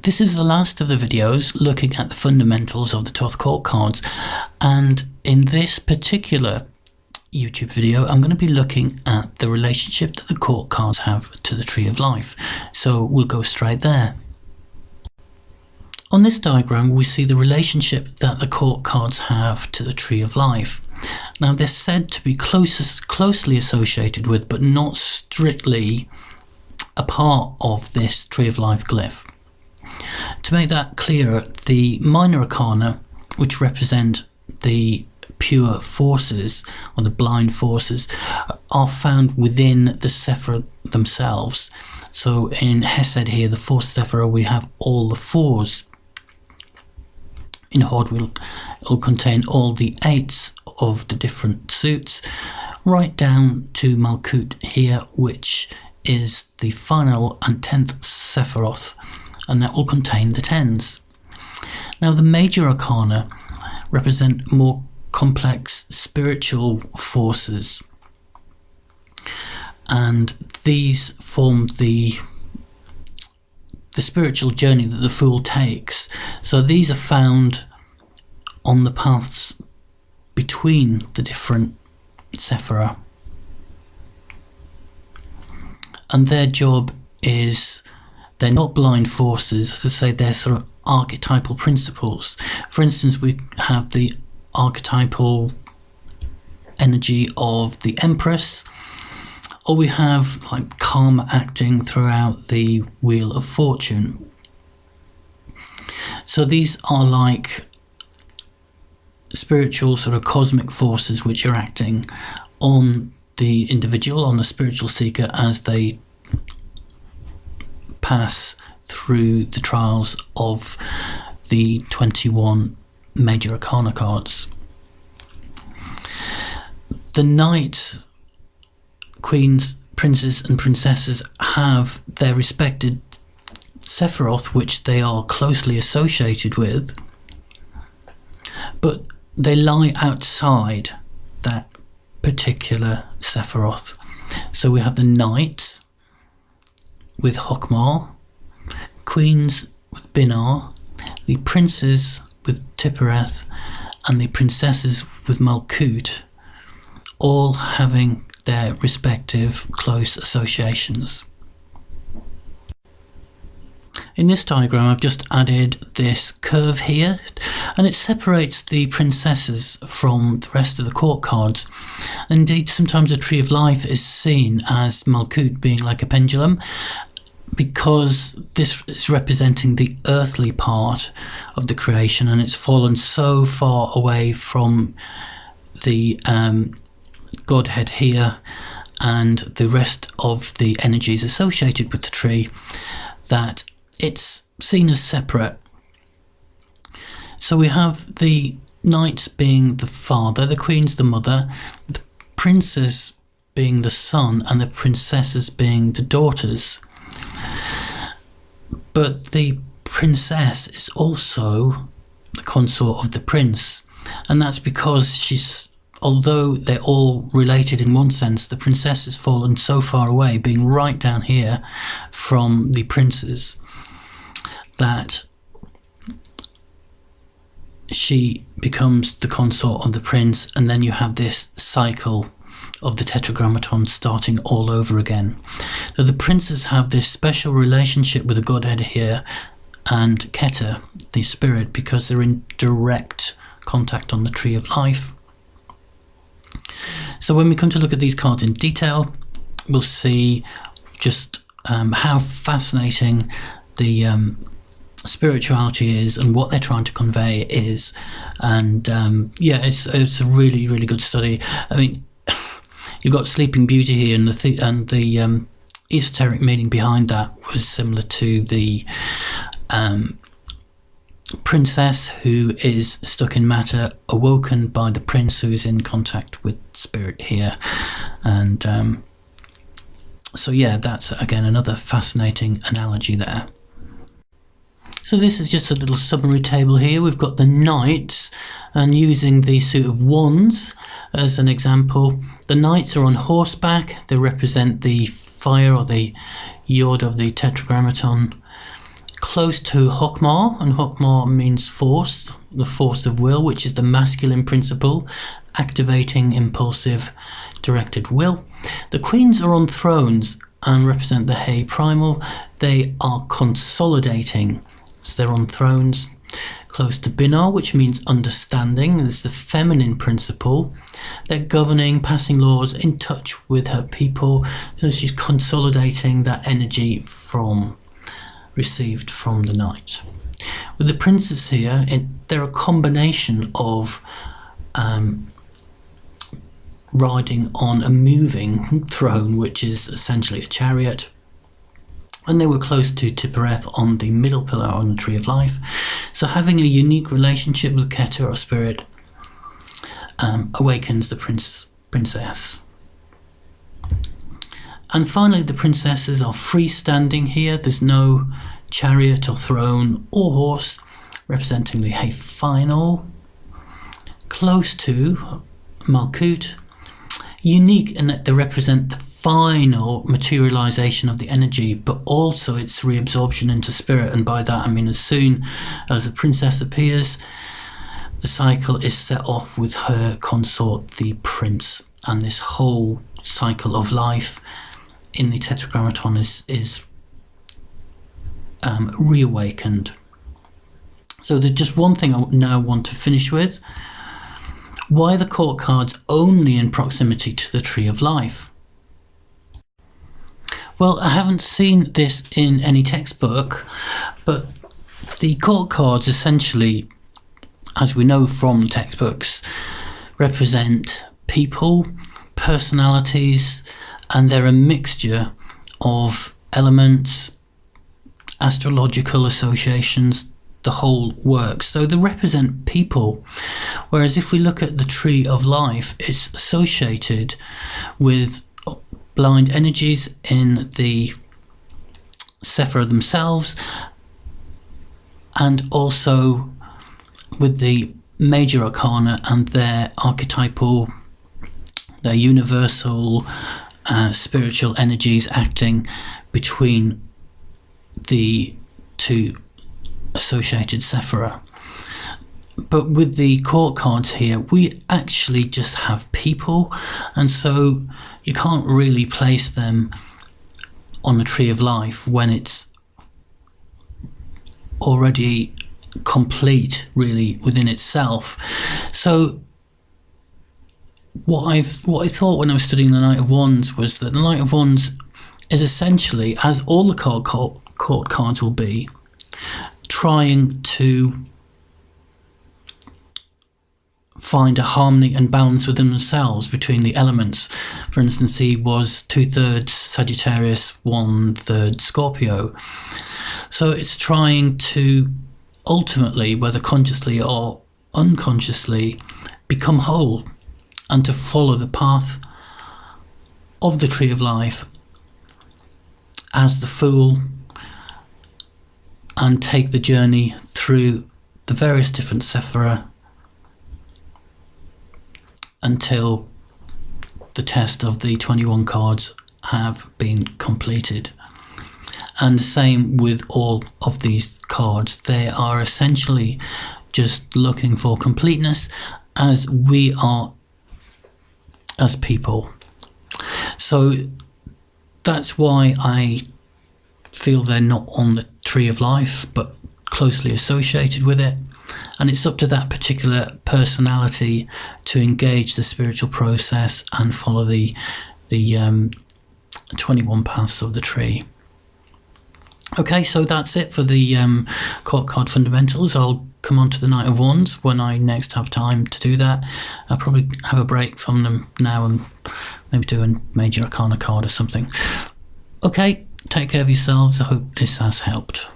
This is the last of the videos looking at the fundamentals of the Thoth court cards, and in this particular YouTube video I'm going to be looking at the relationship that the court cards have to the Tree of Life. So we'll go straight there. On this diagram we see the relationship that the court cards have to the Tree of Life. Now they're said to be closely associated with, but not strictly a part of this Tree of Life glyph. To make that clearer, the minor arcana, which represent the pure forces or the blind forces, are found within the Sephirah themselves. So in Hesed here, the fourth Sephirah, we have all the fours. In Hod will contain all the eights of the different suits, right down to Malkut here, which is the final and 10th Sephiroth, and that will contain the tens. Now the major arcana represent more complex spiritual forces, and these form the spiritual journey that the Fool takes. So these are found on the paths between the different Sephirah, and their job is, they're not blind forces, as I say, they're sort of archetypal principles. For instance, we have the archetypal energy of the Empress, or we have like karma acting throughout the Wheel of Fortune. So these are like spiritual sort of cosmic forces which are acting on the individual, on the spiritual seeker, as they pass through the trials of the 21 major arcana cards. The knights, queens, princes and princesses have their respected Sephiroth which they are closely associated with, but they lie outside that particular Sephiroth. So we have the knights with Hokmar, queens with Binar, the princes with Tiphereth, and the princesses with Malkut, all having their respective close associations. In this diagram I've just added this curve here, and it separates the princesses from the rest of the court cards. Indeed, sometimes the Tree of Life is seen as Malkut being like a pendulum, because this is representing the earthly part of the creation, and it's fallen so far away from the Godhead here and the rest of the energies associated with the tree that it's seen as separate. So we have the knights being the father, the queen's the mother, the princes being the son, and the princesses being the daughters. But the princess is also the consort of the prince, and that's because she's, although they're all related in one sense, the princess has fallen so far away, being right down here from the princes, that she becomes the consort of the prince, and then you have this cycle of the Tetragrammaton starting all over again. So the princes have this special relationship with the Godhead here and Keter, the spirit, because they're in direct contact on the Tree of Life. So when we come to look at these cards in detail, we'll see just how fascinating the spirituality is and what they're trying to convey is, and yeah, it's a really good study. I mean, you've got Sleeping Beauty here, and the esoteric meaning behind that was similar to the princess who is stuck in matter, awoken by the prince who is in contact with spirit here. And so yeah, that's again another fascinating analogy there. So this is just a little summary table here. We've got the knights, and using the suit of wands as an example, the knights are on horseback. They represent the fire or the Yod of the Tetragrammaton, close to Hokmar, and Hokmar means force, the force of will, which is the masculine principle, activating impulsive directed will. The queens are on thrones and represent the Hay primal. They are consolidating, so they're on thrones. Close to B.O.T.A, which means understanding. This is the feminine principle. They're governing, passing laws, in touch with her people. So she's consolidating that energy received from the night. With the princess here, they're a combination of riding on a moving throne, which is essentially a chariot. And they were close to Tibereth on the middle pillar on the Tree of Life. So having a unique relationship with Keter or spirit awakens the princess. And finally, the princesses are freestanding here. There's no chariot or throne or horse, representing the Hay final. Close to Malkut. Unique in that they represent the final materialization of the energy, but also its reabsorption into spirit. And by that I mean as soon as a princess appears, the cycle is set off with her consort, the prince, and this whole cycle of life in the Tetragrammaton is reawakened. So there's just one thing I now want to finish with. Why the court cards only in proximity to the Tree of Life? Well, I haven't seen this in any textbook, but the court cards essentially, as we know from textbooks, represent people, personalities, and they're a mixture of elements, astrological associations, the whole works. So they represent people, whereas if we look at the Tree of Life, it's associated with blind energies in the Sephira themselves, and also with the major arcana and their archetypal, their universal spiritual energies acting between the two associated Sephira. But with the court cards here, we actually just have people, and so you can't really place them on the Tree of Life when it's already complete, really, within itself. So what I thought when I was studying the Knight of Wands was that the Knight of Wands is essentially, as all the court cards will be, trying to find a harmony and balance within themselves between the elements. For instance, he was 2/3 Sagittarius, 1/3 Scorpio. So it's trying to ultimately, whether consciously or unconsciously, become whole and to follow the path of the Tree of Life as the Fool and take the journey through the various different Sephira until the test of the 21 cards have been completed. And the same with all of these cards. They are essentially just looking for completeness, as we are as people. So that's why I feel they're not on the Tree of Life, but closely associated with it. And it's up to that particular personality to engage the spiritual process and follow the 21 paths of the tree. Okay, so that's it for the court card fundamentals. I'll come on to the Knight of Wands when I next have time to do that. I'll probably have a break from them now and maybe do a major arcana card or something. Okay, take care of yourselves. I hope this has helped.